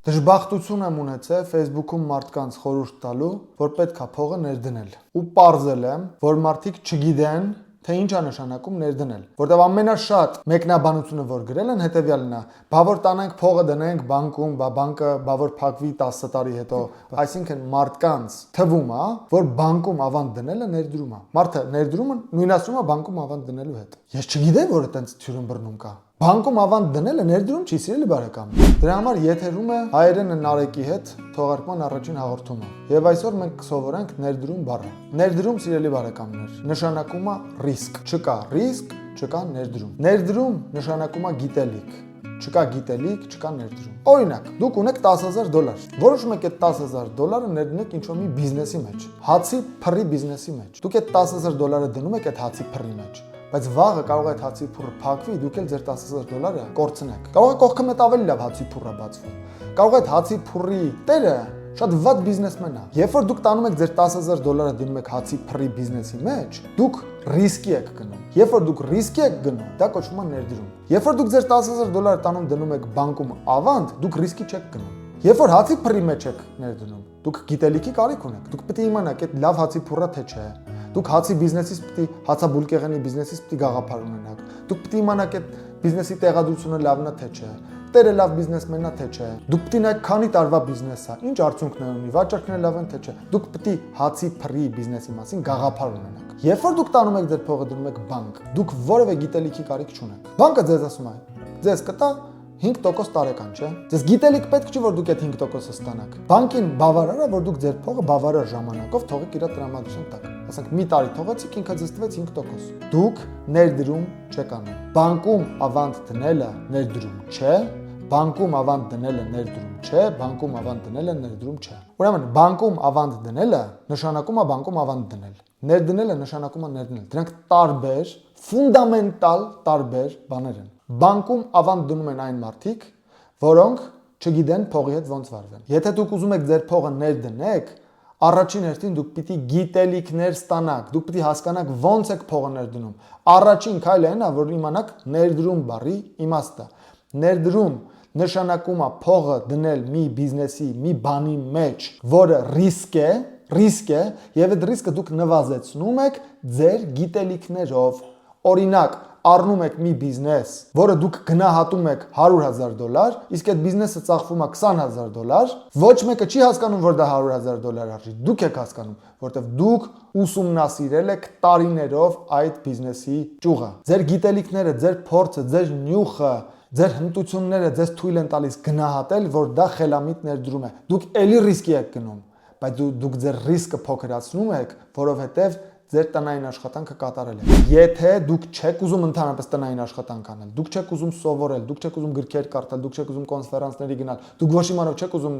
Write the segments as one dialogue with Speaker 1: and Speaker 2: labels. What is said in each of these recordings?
Speaker 1: Դժբախտություն եմ ունեցել Facebook-ում մարդկանց խորհուրդ տալու, որ պետք է փողը ներդնել։ Ու պարզել եմ, որ մարդիկ չգիտեն, թե ինչ է նշանակում ներդնել։ Որտեւ ամենաշատ մեկնաբանությունը, որ գրել են, հետեւյալն է. բա որ տանենք փողը դնենք բանկում, բանկը բա որ փակվի 10 տարի հետո, այսինքն մարդկանց թվում է, որ բանկում ավանդ դնելը ներդրում է։ Մարդը ներդրումը նույնացնում է բանկում ավանդ դնելու հետ։ Ես չգիտեմ, որ այտենց թյուրըն բռնում կա։ Բանկում ավանդ դնելը ներդրում չի, սիրելի բարեկամ։ Դրա համար եթերում է հայերենը Նարեկի հետ թողարկման առաջին հաղորդումը։ Եվ այսօր մենք կսովորենք ներդրում բառը։ Ներդրում, սիրելի բարեկամներ, նշանակում է ռիսկ։ Չկա ռիսկ, չկա ներդրում։ Ներդրում նշանակում է գիտելիք։ Չկա գիտելիք, չկա ներդրում։ Օրինակ, դուք ունեք $10,000։ Որոշում եք այդ $10,000 ներդնեք ինչ-որ մի բիզնեսի մեջ, հացի փռի բիզնեսի մեջ։ Դուք այդ $10,000 դնում եք այդ հացի փռի մեջ։ Բայց վաղը կարող է հացի փուռը փակվի, դուք էլ ձեր $10,000 կորցնեք։ Կարող է կողքը մետ ավելի լավ հացի փուռը բացվում։ Կարող է հացի փուռի տերը շատ վատ բիզնեսմեն է։ Երբ որ դուք տանում եք ձեր $10,000 դնում եք հացի փռի բիզնեսի մեջ, դուք ռիսկի եք գնում։ Երբ որ դուք ռիսկի եք գնում, դա կոչվում է ներդրում։ Երբ որ դուք ձեր $10,000 տանում դնում եք բանկում ավանդ, դուք ռիսկի չեք գնում։ Երբ որ հացի փռի մեջ եք ներդնում, դուք գիտելիքի կարիք ունեք։ Դուք պետք է իմանաք այդ լավ հացի փուռը թե չէ։ Դուք հացի բիզնեսից պետք է հացաբուլկեղենի բիզնեսից պետք է գաղափար ունենաք։ Դուք պետք է իմանաք այդ բիզնեսի տեղադրությունը լավն է թե չէ։ Տերը լավ բիզնեսմեն է թե չէ։ Դուք պետք է նայեք քանի տարվա բիզնես է, ինչ արդյունքներ ունի, վաճառքները լավ են թե չէ։ Դուք պետք է հացի փռի բիզնեսի մասին գաղափար ունենաք։ Երբ որ դուք տանում եք ձեր փողը դնում եք բանկ, դուք որևէ գիտելիքի կարիք չունեք։ Բանկը ձեզ ասում է, ձեզ կտա 5% տարեկան, չէ՞։ Ձեզ գիտելիք պետք չի, որ դուք այդ 5%-ը ստանաք։ Բանկին բավարար է, որ դուք ձեր փողը բավարար ժամանակով թողեք իր տրամադրության տակ։ Ասենք մի տարի թողեցիք, ինքը ձեզ տվեց 5%։ Դուք ներդրում չեք անում։ Բանկում ավանդ դնելը ներդրում չէ, բանկում ավանդ դնելը ներդրում չէ, բանկում ավանդ դնելը ներդրում չէ։ Ուրեմն բանկում ավանդ դնելը նշանակում է բանկում ավանդ դնել։ Ներդնելը նշանակում է ներդնել։ Դրանք տարբեր, ֆունդամենտալ տարբեր բաներ են։ Բանկում ավանդ դնում են այն մարդիկ, որոնք չգիտեն փողի հետ ոնց վարվեն։ Եթե դուք ուզում եք ձեր փողը ներդնեք, առաջին հերթին դուք պիտի գիտելիքներ ստանաք, դուք պիտի հասկանաք ոնց եք փողը ներդնում։ Առաջին քայլը այն է, որ իմանաք ներդրում բառի իմաստը։ Ներդրում նշանակում է փողը դնել մի բիզնեսի, մի բանի մեջ, որը ռիսկ է, եւ այդ ռիսկը դուք նվազեցնում եք ձեր գիտելիքներով։ Օրինակ, առնում եք մի բիզնես, որը դուք գնահատում եք $100,000, իսկ այդ բիզնեսը ծախվում է $20,000, ոչ մեկը չի հասկանում, որ դա $100,000 արժի։ Դուք եք հասկանում, որտեղ դուք ուսումնասիրել եք տարիներով այդ բիզնեսի ճյուղը։ Ձեր գիտելիքները, ձեր փորձը, ձեր նյութը, ձեր հմտությունները ձեզ թույլ են տալիս գնահատել, որ դա խելամիտ ներդրում է։ Դուք էլի ռիսկի եք գնում, բայց դուք ձեր ռիսկը փոքրացնում եք, որովհետև ձեր տնային աշխատանքը կատարել է։ Եթե դուք չեք ուզում ընդհանրապես տնային աշխատանք անել, դուք չեք ուզում սովորել, դուք չեք ուզում գրքեր կարդալ, դուք չեք ուզում կոնֆերանսների գնալ, դուք ոչ իմանով չեք ուզում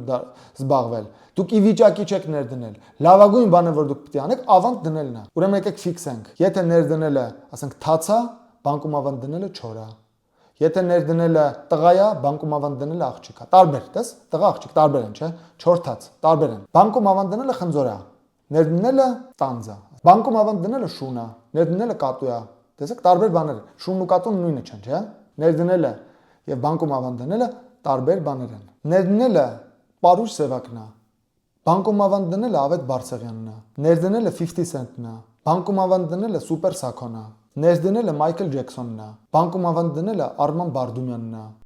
Speaker 1: զբաղվել, դուք ի վիճակի չեք ներդնել, լավագույն բանը, որ դուք պետք է անեք, ավանդ դնելն է։ Ուրեմն եկեք ֆիքսենք։ Եթե ներդնելը, ասենք, թաց է, բանկում ավանդ դնելը չոր է։ Եթե ներդնելը տղա է, բանկում ավանդ դնելը աղջիկ է։ Տարբեր, տես, տղա աղջիկ տարբեր են, չէ՞։ Չոր թաց, տարբեր են։ Բանկում ավանդ դնելը խնձոր է, ներդնելը տանձ է։ Բանկում ավանդ դնելը շուն է, ներդնելը կատու է։ Տեսեք, տարբեր բաներ են։ Շունն ու կատուն նույնը չեն, չէ՞։ Ներդնելը եւ բանկում ավանդ դնելը տարբեր բաներ են։ Ներդնելը Պարուշ Սևակն է։ Բանկում ավանդ դնելը Ավետ Բարսեղյանն է։ Ներդնելը 50 Cent-ն է։ Բանկում ավանդ դնելը Սուպեր Սաքոն է։ Ներդնելը Մայքլ Ջեքսոնն է։ Բանկում ավանդ դնելը Արման Բարդումյանն է։